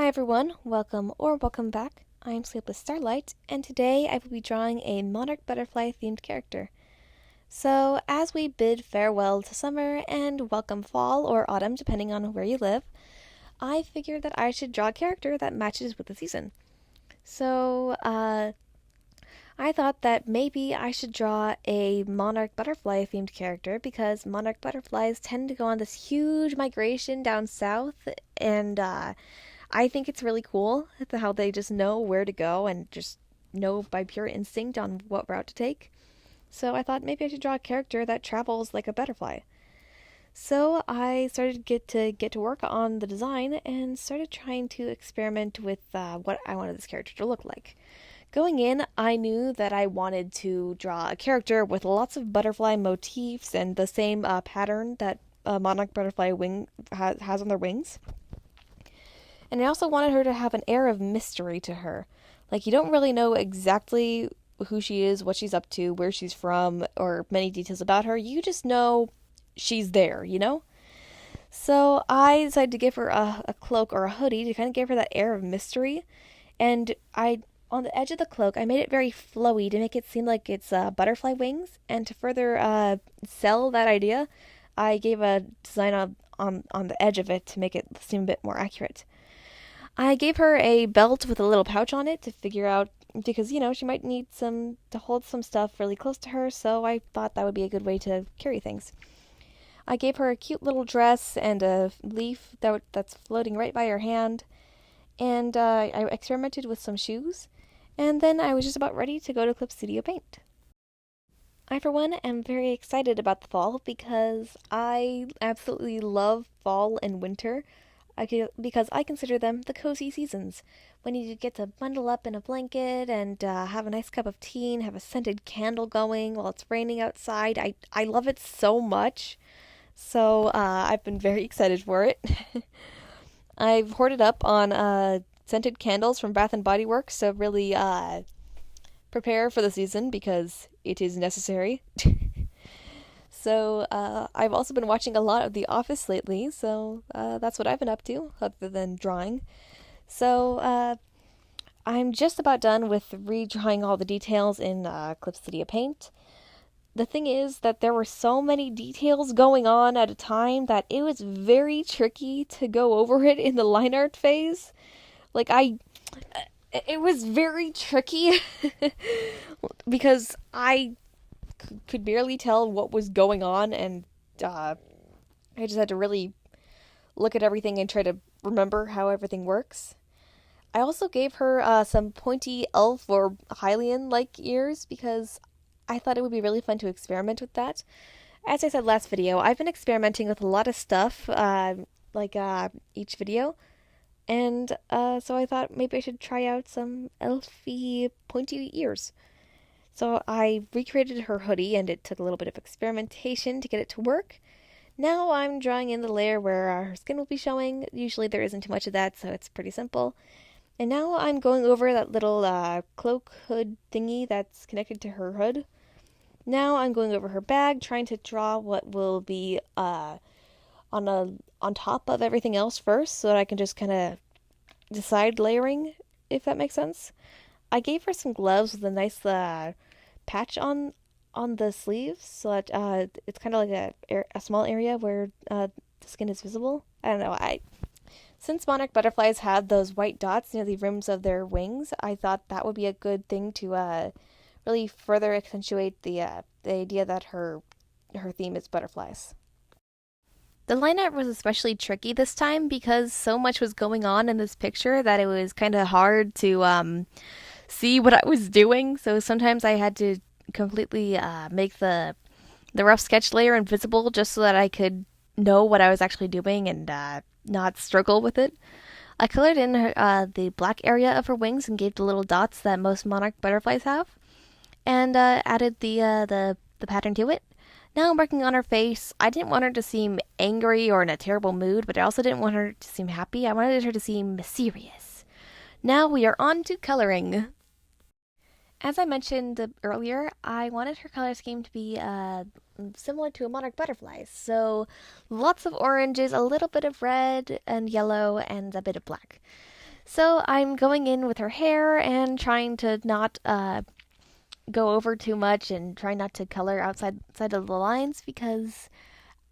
Hi everyone, welcome back. I'm Sleepless Starlight, and today I will be drawing a monarch butterfly themed character. So, as we bid farewell to summer and welcome fall or autumn depending on where you live, I figured that I should draw a character that matches with the season. So, I thought that maybe I should draw a monarch butterfly themed character because monarch butterflies tend to go on this huge migration down south, and I think it's really cool how they just know where to go and just know by pure instinct on what route to take. So I thought maybe I should draw a character that travels like a butterfly. So I started get to work on the design and started trying to experiment with what I wanted this character to look like. Going in, I knew that I wanted to draw a character with lots of butterfly motifs and the same pattern that a monarch butterfly wing has on their wings. And I also wanted her to have an air of mystery to her. Like, you don't really know exactly who she is, what she's up to, where she's from, or many details about her. You just know she's there, you know? So I decided to give her a cloak or a hoodie to kind of give her that air of mystery. And on the edge of the cloak, I made it very flowy to make it seem like it's butterfly wings. And to further sell that idea, I gave a design on the edge of it to make it seem a bit more accurate. I gave her a belt with a little pouch on it to figure out because she might need some to hold some stuff really close to her, so I thought that would be a good way to carry things. I gave her a cute little dress and a leaf that's floating right by her hand, and I experimented with some shoes, and then I was just about ready to go to Clip Studio Paint. I, for one, am very excited about the fall because I absolutely love fall and winter. Because I consider them the cozy seasons, when you get to bundle up in a blanket and have a nice cup of tea and have a scented candle going while it's raining outside. I love it so much, so I've been very excited for it. I've hoarded up on scented candles from Bath and Body Works to really prepare for the season because it is necessary. So I've also been watching a lot of The Office lately, so that's what I've been up to, other than drawing. So I'm just about done with redrawing all the details in Clip Studio Paint. The thing is that there were so many details going on at a time that it was very tricky to go over it in the line art phase. It was very tricky because I could barely tell what was going on, and I just had to really look at everything and try to remember how everything works. I also gave her some pointy elf or Hylian-like ears because I thought it would be really fun to experiment with that. As I said last video, I've been experimenting with a lot of stuff, each video, and so I thought maybe I should try out some elfy pointy ears. So I recreated her hoodie, and it took a little bit of experimentation to get it to work. Now I'm drawing in the layer where her skin will be showing. Usually there isn't too much of that, so it's pretty simple. And now I'm going over that little cloak hood thingy that's connected to her hood. Now I'm going over her bag, trying to draw what will be on top of everything else first, so that I can just kind of decide layering, if that makes sense. I gave her some gloves with a nice patch on the sleeves, so that it's kind of like a small area where the skin is visible. I don't know. Since monarch butterflies have those white dots near the rims of their wings, I thought that would be a good thing to really further accentuate the idea that her theme is butterflies. The line art was especially tricky this time because so much was going on in this picture that it was kind of hard to see what I was doing. So sometimes I had to completely make the rough sketch layer invisible just so that I could know what I was actually doing and not struggle with it. I colored in the black area of her wings and gave the little dots that most monarch butterflies have, and added the pattern to it. Now I'm working on her face. I didn't want her to seem angry or in a terrible mood, but I also didn't want her to seem happy. I wanted her to seem serious. Now we are on to coloring. As I mentioned earlier, I wanted her color scheme to be similar to a monarch butterfly. So lots of oranges, a little bit of red and yellow, and a bit of black. So I'm going in with her hair and trying to not go over too much and try not to color outside of the lines because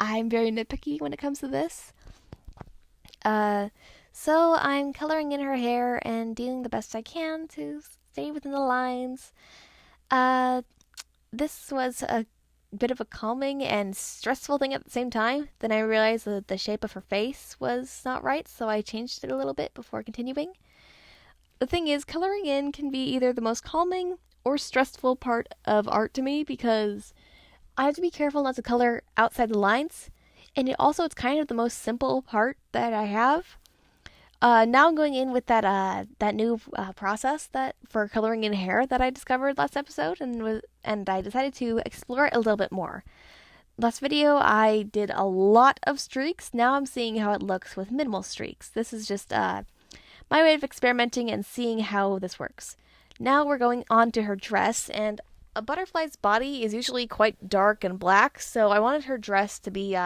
I'm very nitpicky when it comes to this. Uh, so I'm coloring in her hair and doing the best I can to stay within the lines. Uh, this was a bit of a calming and stressful thing at the same time. Then I realized that the shape of her face was not right, so I changed it a little bit before continuing. The thing is, coloring in can be either the most calming or stressful part of art to me because I have to be careful not to color outside the lines, and it's kind of the most simple part that I have. Now I'm going in with that new process that for coloring in hair that I discovered last episode, and I decided to explore it a little bit more. Last video I did a lot of streaks. Now I'm seeing how it looks with minimal streaks. This is just my way of experimenting and seeing how this works. Now we're going on to her dress, and a butterfly's body is usually quite dark and black, so I wanted her dress to be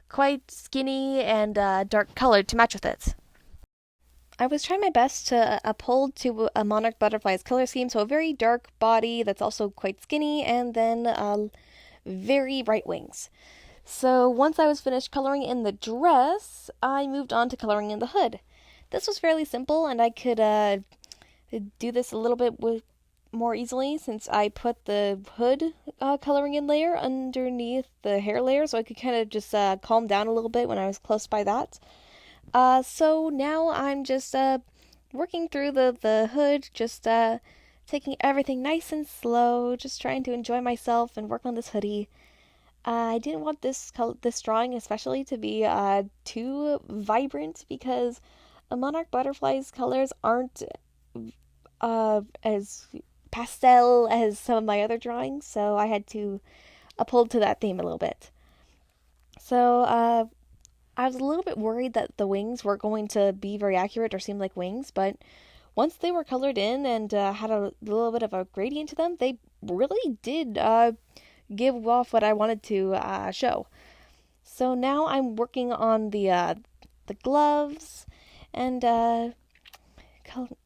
quite skinny and dark colored to match with it. I was trying my best to uphold to a monarch butterfly's color scheme, so a very dark body that's also quite skinny, and then very bright wings. So once I was finished coloring in the dress, I moved on to coloring in the hood. This was fairly simple, and I could do this a little bit more easily since I put the hood coloring in layer underneath the hair layer, so I could kind of just calm down a little bit when I was close by that. So now I'm just working through the hood, just taking everything nice and slow, just trying to enjoy myself and work on this hoodie. I didn't want this drawing especially to be too vibrant because a monarch butterfly's colors aren't as pastel as some of my other drawings, so I had to uphold to that theme a little bit. So I was a little bit worried that the wings weren't going to be very accurate or seem like wings, but once they were colored in and had a little bit of a gradient to them, they really did give off what I wanted to show. So now I'm working on the gloves and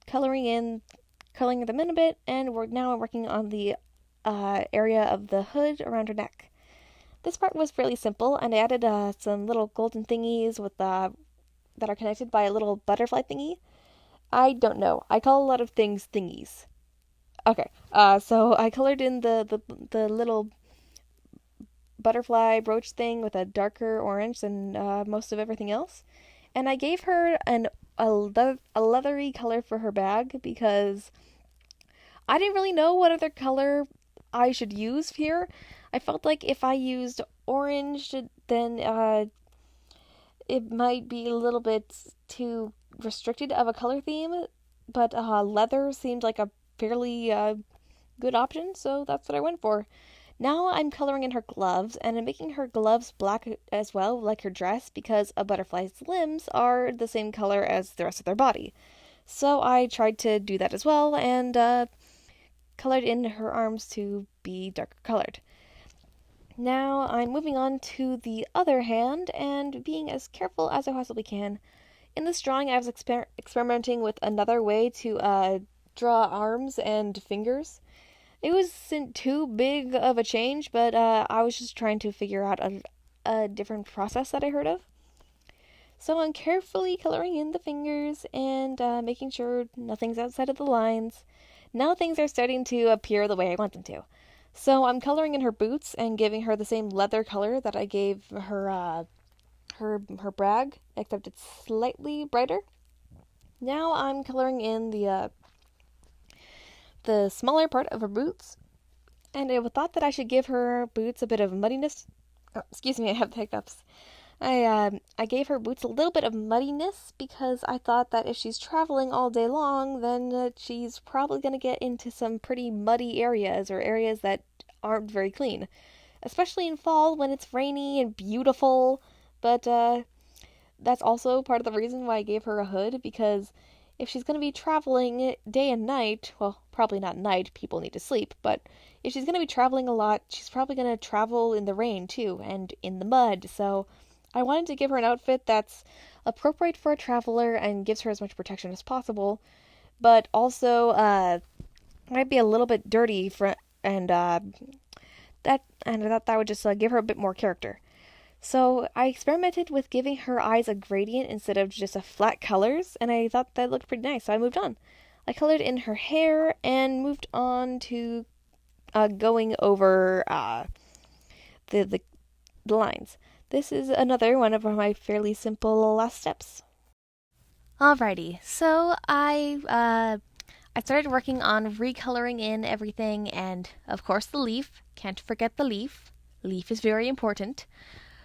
coloring them in a bit, and now I'm working on the area of the hood around her neck. This part was fairly simple, and I added some little golden thingies with that are connected by a little butterfly thingy. I don't know. I call a lot of things thingies. Okay, so I colored in the little butterfly brooch thing with a darker orange than most of everything else, and I gave her a leathery color for her bag because I didn't really know what other color I should use here. I felt like if I used orange, then it might be a little bit too restricted of a color theme, but leather seemed like a fairly good option, so that's what I went for. Now I'm coloring in her gloves, and I'm making her gloves black as well, like her dress, because a butterfly's limbs are the same color as the rest of their body. So I tried to do that as well, and colored in her arms to be darker colored. Now I'm moving on to the other hand and being as careful as I possibly can. In this drawing, I was experimenting with another way to draw arms and fingers. It wasn't too big of a change, but I was just trying to figure out a different process that I heard of. So I'm carefully coloring in the fingers and making sure nothing's outside of the lines. Now things are starting to appear the way I want them to. So I'm coloring in her boots and giving her the same leather color that I gave her her brag, except it's slightly brighter. Now I'm coloring in the smaller part of her boots, and I thought that I should give her boots a bit of muddiness. Oh, excuse me, I have the hiccups. I gave her boots a little bit of muddiness because I thought that if she's traveling all day long, then she's probably going to get into some pretty muddy areas or areas that aren't very clean, especially in fall when it's rainy and beautiful. But that's also part of the reason why I gave her a hood, because if she's going to be traveling day and night, well, probably not night, people need to sleep, but if she's going to be traveling a lot, she's probably going to travel in the rain too and in the mud. So I wanted to give her an outfit that's appropriate for a traveler and gives her as much protection as possible, but also might be a little bit dirty for and I thought that would just give her a bit more character. So I experimented with giving her eyes a gradient instead of just a flat colors, and I thought that looked pretty nice. So I moved on. I colored in her hair and moved on to going over the lines. This is another one of my fairly simple last steps. Alrighty, so I started working on recoloring in everything, and of course the leaf. Can't forget the leaf. Leaf is very important.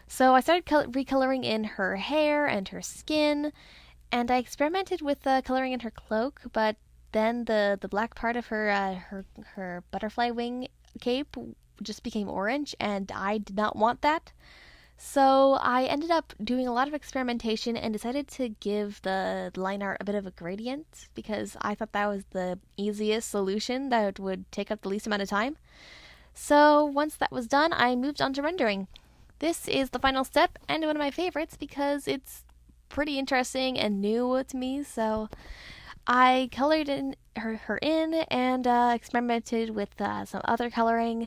So I started recoloring in her hair and her skin, and I experimented with coloring in her cloak, but then the black part of her butterfly wing cape just became orange, and I did not want that. So I ended up doing a lot of experimentation and decided to give the line art a bit of a gradient because I thought that was the easiest solution that would take up the least amount of time. So once that was done, I moved on to rendering. This is the final step and one of my favorites because it's pretty interesting and new to me. So I colored in her in and experimented with some other coloring.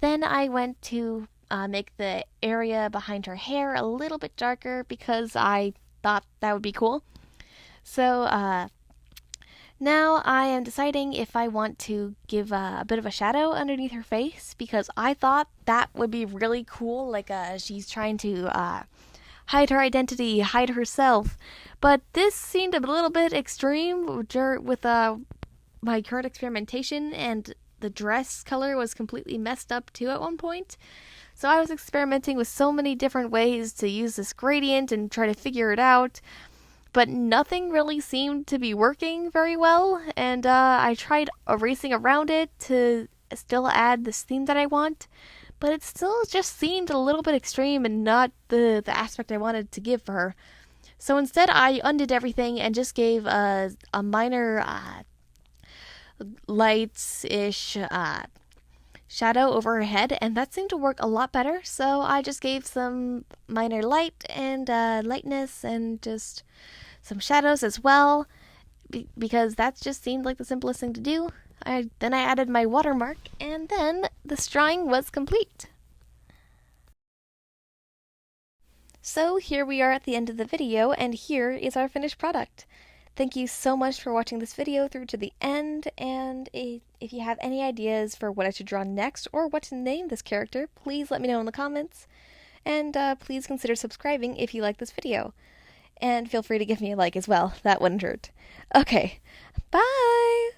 Then I went to make the area behind her hair a little bit darker because I thought that would be cool. So now I am deciding if I want to give a bit of a shadow underneath her face because I thought that would be really cool. Like she's trying to hide her identity, hide herself. But this seemed a little bit extreme with my current experimentation, and the dress color was completely messed up too at one point. So I was experimenting with so many different ways to use this gradient and try to figure it out, but nothing really seemed to be working very well, and I tried erasing around it to still add this theme that I want, but it still just seemed a little bit extreme and not the aspect I wanted to give for her. So instead I undid everything and just gave a minor lights-ish shadow over her head, and that seemed to work a lot better. So I just gave some minor light and lightness and just some shadows as well, because that just seemed like the simplest thing to do. Then I added my watermark, and then this drawing was complete. So here we are at the end of the video, and here is our finished product. Thank you so much for watching this video through to the end, and if you have any ideas for what I should draw next or what to name this character, please let me know in the comments, and please consider subscribing if you like this video. And feel free to give me a like as well, that wouldn't hurt. Okay, bye!